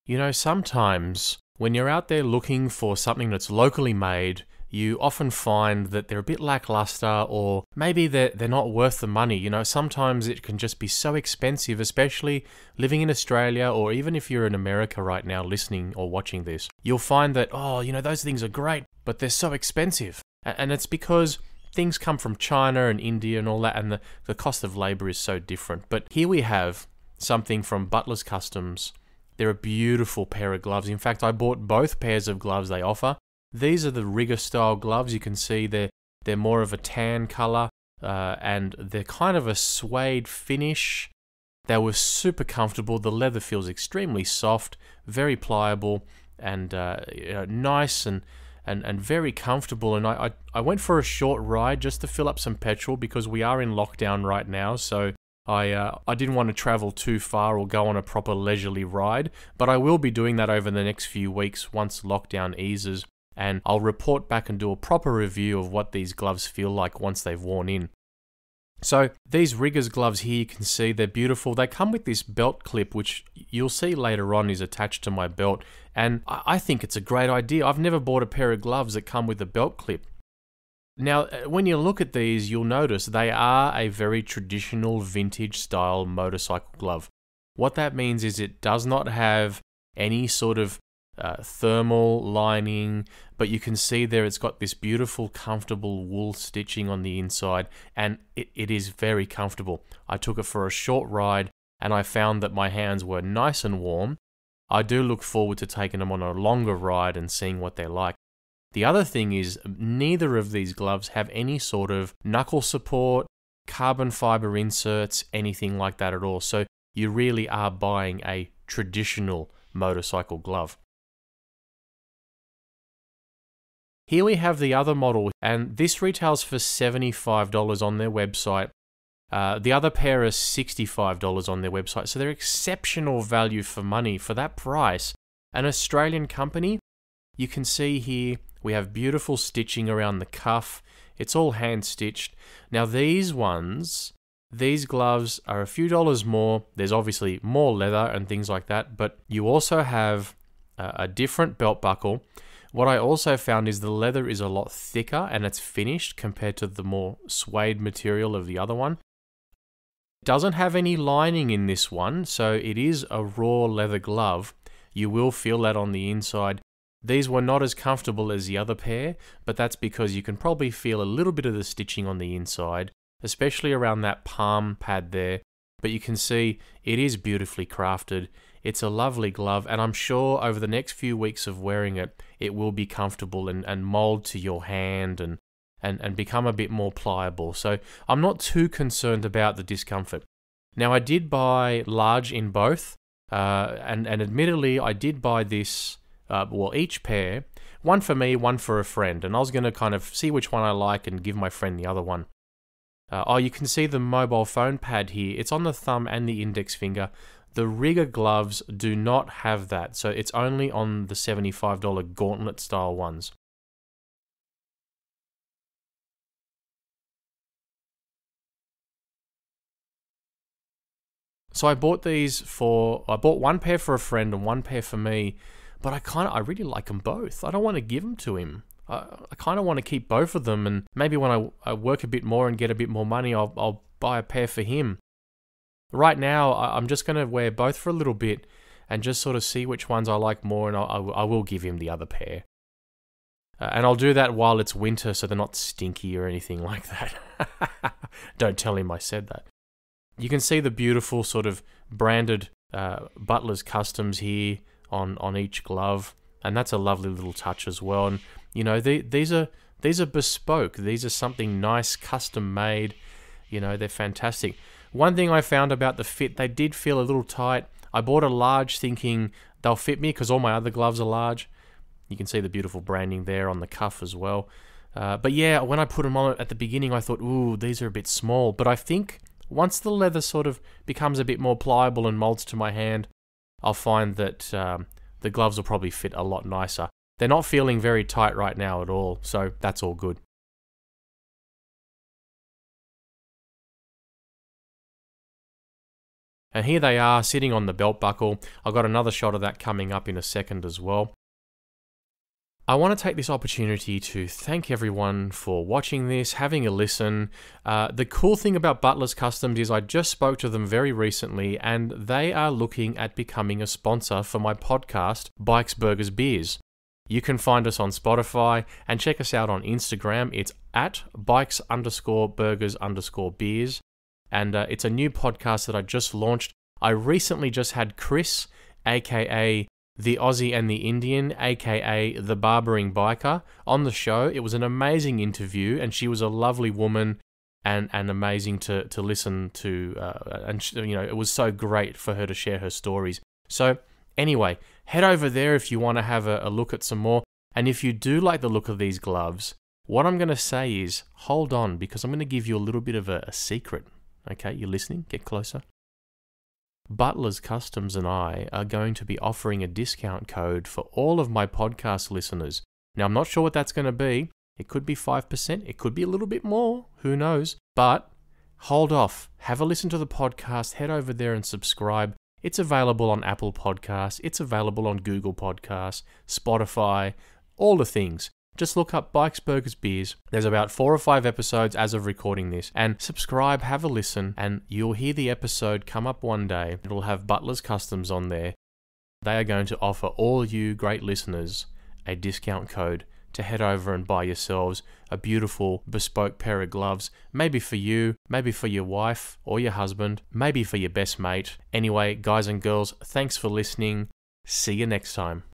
You know, sometimes when you're out there looking for something that's locally made, you often find that they're a bit lackluster, or maybe they're not worth the money. You know, sometimes it can just be so expensive, especially living in Australia, or even if you're in America right now listening or watching this. You'll find that, oh, you know, those things are great, but they're so expensive. And it's because things come from China and India and all that, and the cost of labor is so different. But here we have something from Butlers Customs. They're a beautiful pair of gloves. In fact, I bought both pairs of gloves they offer. These are the rigger style gloves. You can see they're more of a tan color, and they're kind of a suede finish. They were super comfortable. The leather feels extremely soft, very pliable, and nice and very comfortable. And I went for a short ride just to fill up some petrol because we are in lockdown right now. So I didn't want to travel too far or go on a proper leisurely ride, but I will be doing that over the next few weeks once lockdown eases, and I'll report back and do a proper review of what these gloves feel like once they've worn in. So these riggers gloves here, you can see they're beautiful. They come with this belt clip, which you'll see later on is attached to my belt, and I think it's a great idea. I've never bought a pair of gloves that come with a belt clip. Now, when you look at these, you'll notice they are a very traditional vintage style motorcycle glove. What that means is it does not have any sort of thermal lining, but you can see there it's got this beautiful, comfortable wool stitching on the inside, and it is very comfortable. I took it for a short ride, and I found that my hands were nice and warm. I do look forward to taking them on a longer ride and seeing what they're like. The other thing is, neither of these gloves have any sort of knuckle support, carbon fiber inserts, anything like that at all. So you really are buying a traditional motorcycle glove. Here we have the other model, and this retails for $75 on their website. The other pair is $65 on their website. So they're exceptional value for money for that price. An Australian company, you can see here, we have beautiful stitching around the cuff. It's all hand stitched. Now these gloves are a few dollars more. There's obviously more leather and things like that, but you also have a different belt buckle. What I also found is the leather is a lot thicker and it's finished compared to the more suede material of the other one. It doesn't have any lining in this one, so it is a raw leather glove. You will feel that on the inside. These were not as comfortable as the other pair, but that's because you can probably feel a little bit of the stitching on the inside, especially around that palm pad there. But you can see it is beautifully crafted. It's a lovely glove, and I'm sure over the next few weeks of wearing it, it will be comfortable and mold to your hand and become a bit more pliable. So I'm not too concerned about the discomfort. Now I did buy large in both, and admittedly I did buy this, each pair, one for me, one for a friend, and I was going to kind of see which one I like and give my friend the other one. You can see the mobile phone pad here. It's on the thumb and the index finger. The rigger gloves do not have that, so it's only on the $75 gauntlet style ones. So I bought one pair for a friend and one pair for me, but I really like them both. I don't want to give them to him. I kind of want to keep both of them, and maybe when I work a bit more and get a bit more money, I'll buy a pair for him. Right now, I'm just going to wear both for a little bit and just sort of see which ones I like more, and I will give him the other pair. And I'll do that while it's winter so they're not stinky or anything like that. Don't tell him I said that. You can see the beautiful sort of branded Butlers Customs here on each glove, and that's a lovely little touch as well. And you know, these are bespoke. These are something nice, custom made. You know, they're fantastic. One thing I found about the fit, they did feel a little tight. I bought a large thinking they'll fit me because all my other gloves are large. You can see the beautiful branding there on the cuff as well. But yeah, when I put them on at the beginning, I thought, ooh, these are a bit small. But I think once the leather sort of becomes a bit more pliable and molds to my hand, I'll find that the gloves will probably fit a lot nicer. They're not feeling very tight right now at all, so that's all good. And here they are sitting on the belt buckle. I've got another shot of that coming up in a second as well. I want to take this opportunity to thank everyone for watching this, having a listen. The cool thing about Butlers Customs is I just spoke to them very recently, and they are looking at becoming a sponsor for my podcast, Bikes, Burgers, Beers. You can find us on Spotify and check us out on Instagram. It's at bikes_burgers_beers. And it's a new podcast that I just launched. I recently just had Chris, aka the Aussie and the Indian, aka the Barbering biker, on the show. It was an amazing interview, and she was a lovely woman and amazing to listen to. It was so great for her to share her stories. So anyway, head over there if you want to have a look at some more. And if you do like the look of these gloves, what I'm going to say is hold on, because I'm going to give you a little bit of a secret. Okay, you listening? Get closer. Butlers Customs and I are going to be offering a discount code for all of my podcast listeners. Now, I'm not sure what that's going to be. It could be 5%. It could be a little bit more. Who knows? But hold off. Have a listen to the podcast. Head over there and subscribe. It's available on Apple Podcasts. It's available on Google Podcasts, Spotify, all the things. Just look up Bikes, Burgers, Beers. There's about 4 or 5 episodes as of recording this. And subscribe, have a listen, and you'll hear the episode come up one day. It'll have Butlers Customs on there. They are going to offer all you great listeners a discount code to head over and buy yourselves a beautiful bespoke pair of gloves. Maybe for you, maybe for your wife or your husband, maybe for your best mate. Anyway, guys and girls, thanks for listening. See you next time.